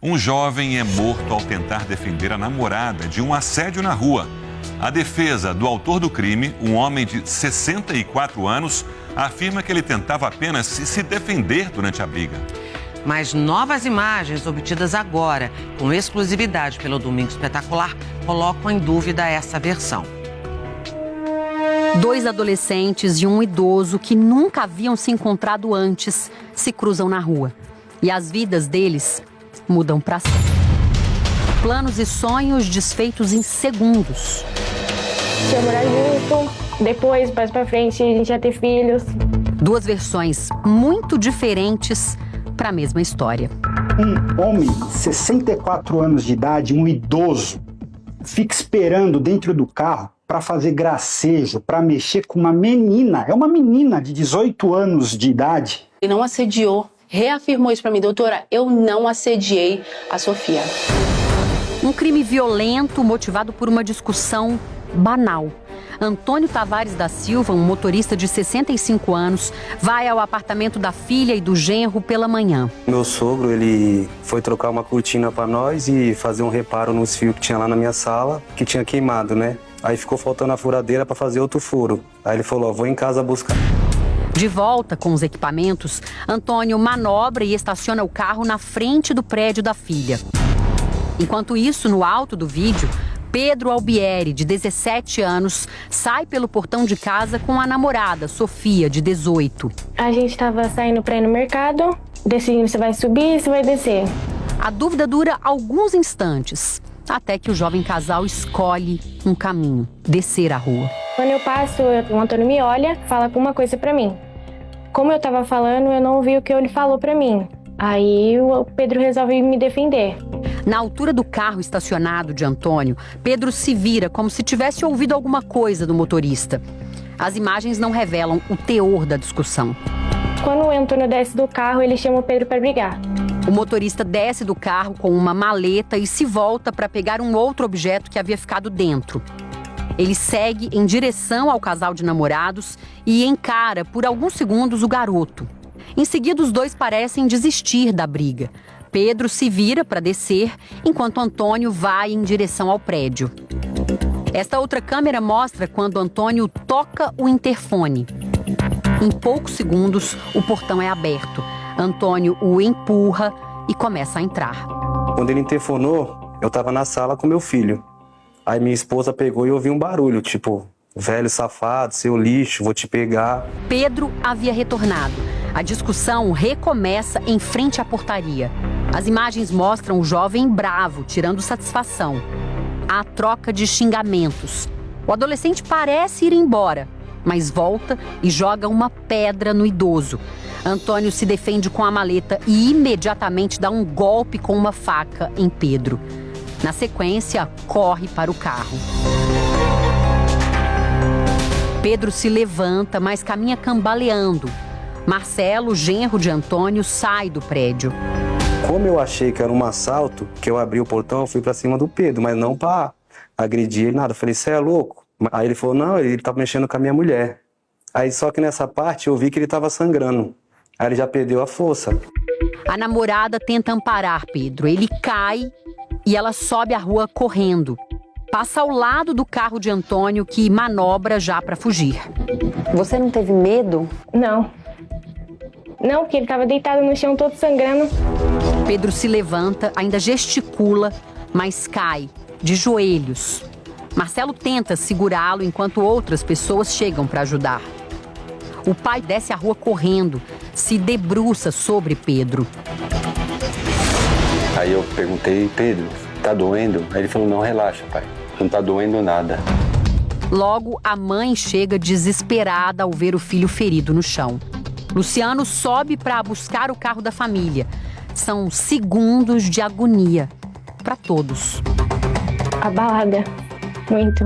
Um jovem é morto ao tentar defender a namorada de um assédio na rua. A defesa do autor do crime, um homem de 64 anos, afirma que ele tentava apenas se defender durante a briga. Mas novas imagens obtidas agora, com exclusividade pelo Domingo Espetacular, colocam em dúvida essa versão. 2 adolescentes e um idoso que nunca haviam se encontrado antes se cruzam na rua. E as vidas deles mudam para sempre. Planos e sonhos desfeitos em segundos. Ia morar junto, depois, mais pra frente, a gente ia ter filhos. 2 versões muito diferentes para a mesma história. Um homem de 64 anos de idade, um idoso, fica esperando dentro do carro para fazer gracejo, para mexer com uma menina. É uma menina de 18 anos de idade. Ele não assediou, reafirmou isso para mim. Doutora, eu não assediei a Sofia. Um crime violento motivado por uma discussão banal. Antônio Tavares da Silva, um motorista de 65 anos, vai ao apartamento da filha e do genro pela manhã. Meu sogro, ele foi trocar uma cortina para nós e fazer um reparo nos fios que tinha lá na minha sala, que tinha queimado, né? Aí ficou faltando a furadeira para fazer outro furo. Aí ele falou, vou em casa buscar. De volta com os equipamentos, Antônio manobra e estaciona o carro na frente do prédio da filha. Enquanto isso, no alto do vídeo, Pedro Albieri, de 17 anos, sai pelo portão de casa com a namorada, Sofia, de 18. A gente tava saindo pra ir no mercado, decidindo se vai subir ou se vai descer. A dúvida dura alguns instantes, até que o jovem casal escolhe um caminho, descer a rua. Quando eu passo, o Antônio me olha, fala alguma coisa pra mim. Como eu tava falando, eu não ouvi o que ele falou pra mim. Aí o Pedro resolve me defender. Na altura do carro estacionado de Antônio, Pedro se vira como se tivesse ouvido alguma coisa do motorista. As imagens não revelam o teor da discussão. Quando o Antônio desce do carro, ele chama o Pedro para brigar. O motorista desce do carro com uma maleta e se volta para pegar um outro objeto que havia ficado dentro. Ele segue em direção ao casal de namorados e encara por alguns segundos o garoto. Em seguida, os dois parecem desistir da briga. Pedro se vira para descer, enquanto Antônio vai em direção ao prédio. Esta outra câmera mostra quando Antônio toca o interfone. Em poucos segundos, o portão é aberto. Antônio o empurra e começa a entrar. Quando ele interfonou, eu estava na sala com meu filho. Aí minha esposa pegou e ouviu um barulho, tipo, velho safado, seu lixo, vou te pegar. Pedro havia retornado. A discussão recomeça em frente à portaria. As imagens mostram o jovem bravo, tirando satisfação. Há troca de xingamentos. O adolescente parece ir embora, mas volta e joga uma pedra no idoso. Antônio se defende com a maleta e imediatamente dá um golpe com uma faca em Pedro. Na sequência, corre para o carro. Pedro se levanta, mas caminha cambaleando. Marcelo, genro de Antônio, sai do prédio. Como eu achei que era um assalto, que eu abri o portão, eu fui pra cima do Pedro, mas não pra agredir ele, nada. Eu falei, você é louco? Aí ele falou, não, ele tá mexendo com a minha mulher. Aí só que nessa parte eu vi que ele tava sangrando. Aí ele já perdeu a força. A namorada tenta amparar Pedro. Ele cai e ela sobe a rua correndo. Passa ao lado do carro de Antônio, que manobra já para fugir. Você não teve medo? Não. Não, porque ele estava deitado no chão todo sangrando. Pedro se levanta, ainda gesticula, mas cai, de joelhos. Marcelo tenta segurá-lo enquanto outras pessoas chegam para ajudar. O pai desce a rua correndo, se debruça sobre Pedro. Aí eu perguntei, Pedro, tá doendo? Aí ele falou, não, relaxa, pai, não tá doendo nada. Logo, a mãe chega desesperada ao ver o filho ferido no chão. Luciano sobe para buscar o carro da família. São segundos de agonia para todos. Abalada, muito.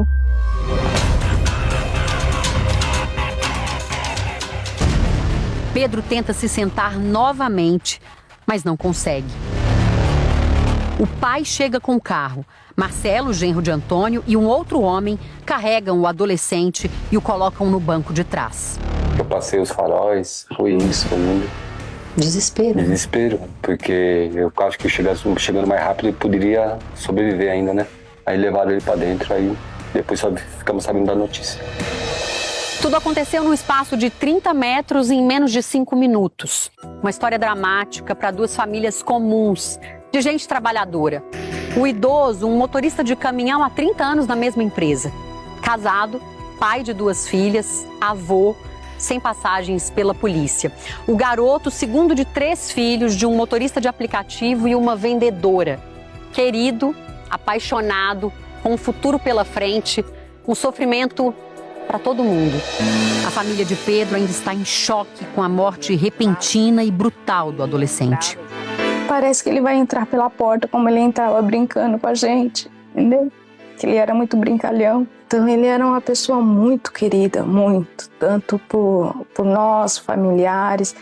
Pedro tenta se sentar novamente, mas não consegue. O pai chega com o carro. Marcelo, genro de Antônio, e um outro homem carregam o adolescente e o colocam no banco de trás. Eu passei os faróis, fui indo, sumindo. Desespero. Desespero, porque eu acho que chegando mais rápido ele poderia sobreviver ainda, né? Aí levaram ele pra dentro, aí depois só ficamos sabendo da notícia. Tudo aconteceu num espaço de 30 metros em menos de 5 minutos. Uma história dramática para duas famílias comuns, de gente trabalhadora. O idoso, um motorista de caminhão há 30 anos na mesma empresa. Casado, pai de 2 filhas, avô, sem passagens pela polícia. O garoto, segundo de 3 filhos, de um motorista de aplicativo e uma vendedora. Querido, apaixonado, com um futuro pela frente, um sofrimento para todo mundo. A família de Pedro ainda está em choque com a morte repentina e brutal do adolescente. Parece que ele vai entrar pela porta como ele entrava brincando com a gente, entendeu? Que ele era muito brincalhão. Então ele era uma pessoa muito querida, muito. Tanto por nós, familiares,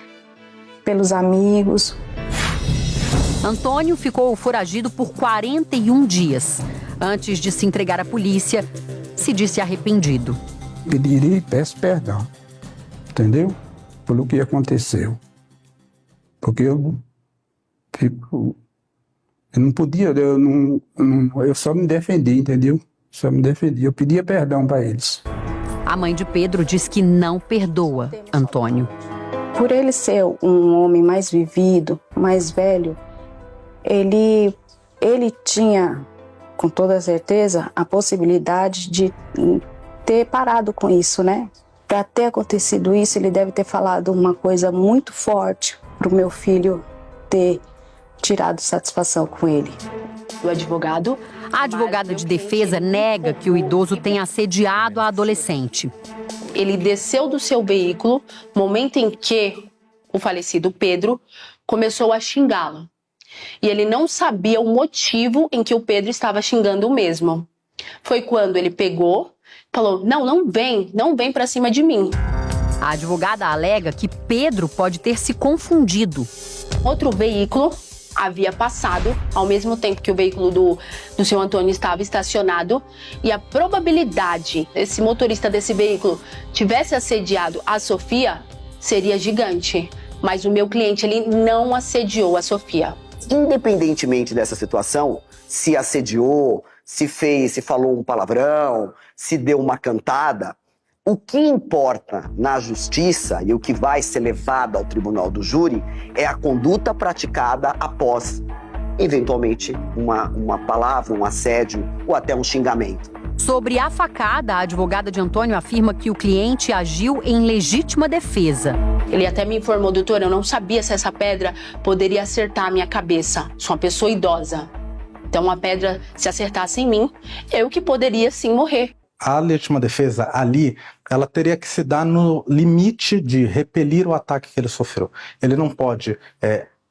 pelos amigos. Antônio ficou foragido por 41 dias. Antes de se entregar à polícia, se disse arrependido. Pedirei e peço perdão, entendeu? Pelo que aconteceu. Porque eu não podia, eu só me defendi, entendeu? Só me defendi, eu pedia perdão para eles. A mãe de Pedro diz que não perdoa Antônio. Por ele ser um homem mais vivido, mais velho, ele tinha, com toda certeza, a possibilidade de ter parado com isso, né? Para ter acontecido isso, ele deve ter falado uma coisa muito forte para o meu filho ter tirado satisfação com ele. O advogado? A advogada de defesa nega que o idoso tenha assediado a adolescente. Ele desceu do seu veículo, momento em que o falecido Pedro começou a xingá-lo. E ele não sabia o motivo em que o Pedro estava xingando o mesmo. Foi quando ele pegou, falou, não vem pra cima de mim. A advogada alega que Pedro pode ter se confundido. Outro veículo havia passado ao mesmo tempo que o veículo do seu Antônio estava estacionado e a probabilidade desse motorista desse veículo tivesse assediado a Sofia seria gigante. Mas o meu cliente, ele não assediou a Sofia. Independentemente dessa situação, se assediou, se falou um palavrão, se deu uma cantada, o que importa na justiça e o que vai ser levado ao tribunal do júri é a conduta praticada após, eventualmente, uma palavra, um assédio ou até um xingamento. Sobre a facada, a advogada de Antônio afirma que o cliente agiu em legítima defesa. Ele até me informou, doutora, eu não sabia se essa pedra poderia acertar a minha cabeça. Sou uma pessoa idosa. Então, uma pedra, se acertasse em mim, eu que poderia, sim, morrer. A legítima defesa ali, ela teria que se dar no limite de repelir o ataque que ele sofreu. Ele não pode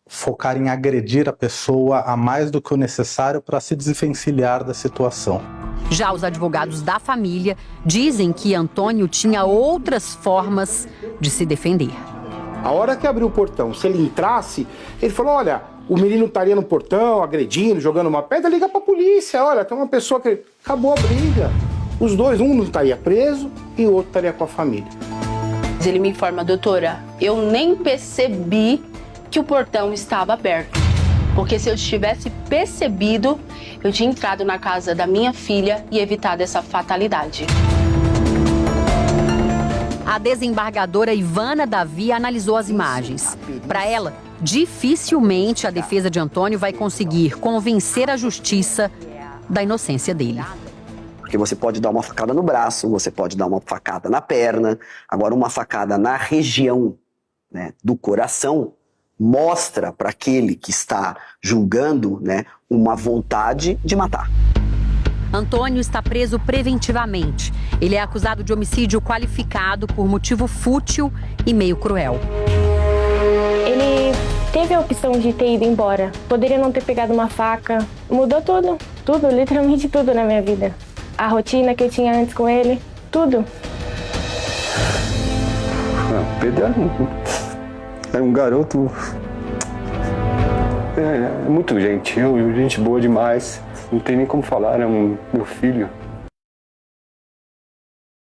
focar em agredir a pessoa a mais do que o necessário para se desvencilhar da situação. Já os advogados da família dizem que Antônio tinha outras formas de se defender. A hora que abriu o portão, se ele entrasse, ele falou, olha, o menino estaria no portão, agredindo, jogando uma pedra, liga pra polícia, olha, tem uma pessoa que... Acabou a briga. Os dois, um não estaria preso e o outro estaria com a família. Ele me informa, doutora, eu nem percebi que o portão estava aberto. Porque se eu tivesse percebido, eu tinha entrado na casa da minha filha e evitado essa fatalidade. A desembargadora Ivana Davi analisou as imagens. Para ela, dificilmente a defesa de Antônio vai conseguir convencer a justiça da inocência dele. Porque você pode dar uma facada no braço, você pode dar uma facada na perna, agora uma facada na região, né, do coração, mostra para aquele que está julgando, né, uma vontade de matar. Antônio está preso preventivamente. Ele é acusado de homicídio qualificado por motivo fútil e meio cruel. Ele teve a opção de ter ido embora. Poderia não ter pegado uma faca. Mudou tudo, literalmente tudo na minha vida. A rotina que eu tinha antes com ele, tudo. Pedro é um garoto muito gente boa demais. Não tem nem como falar, é meu filho.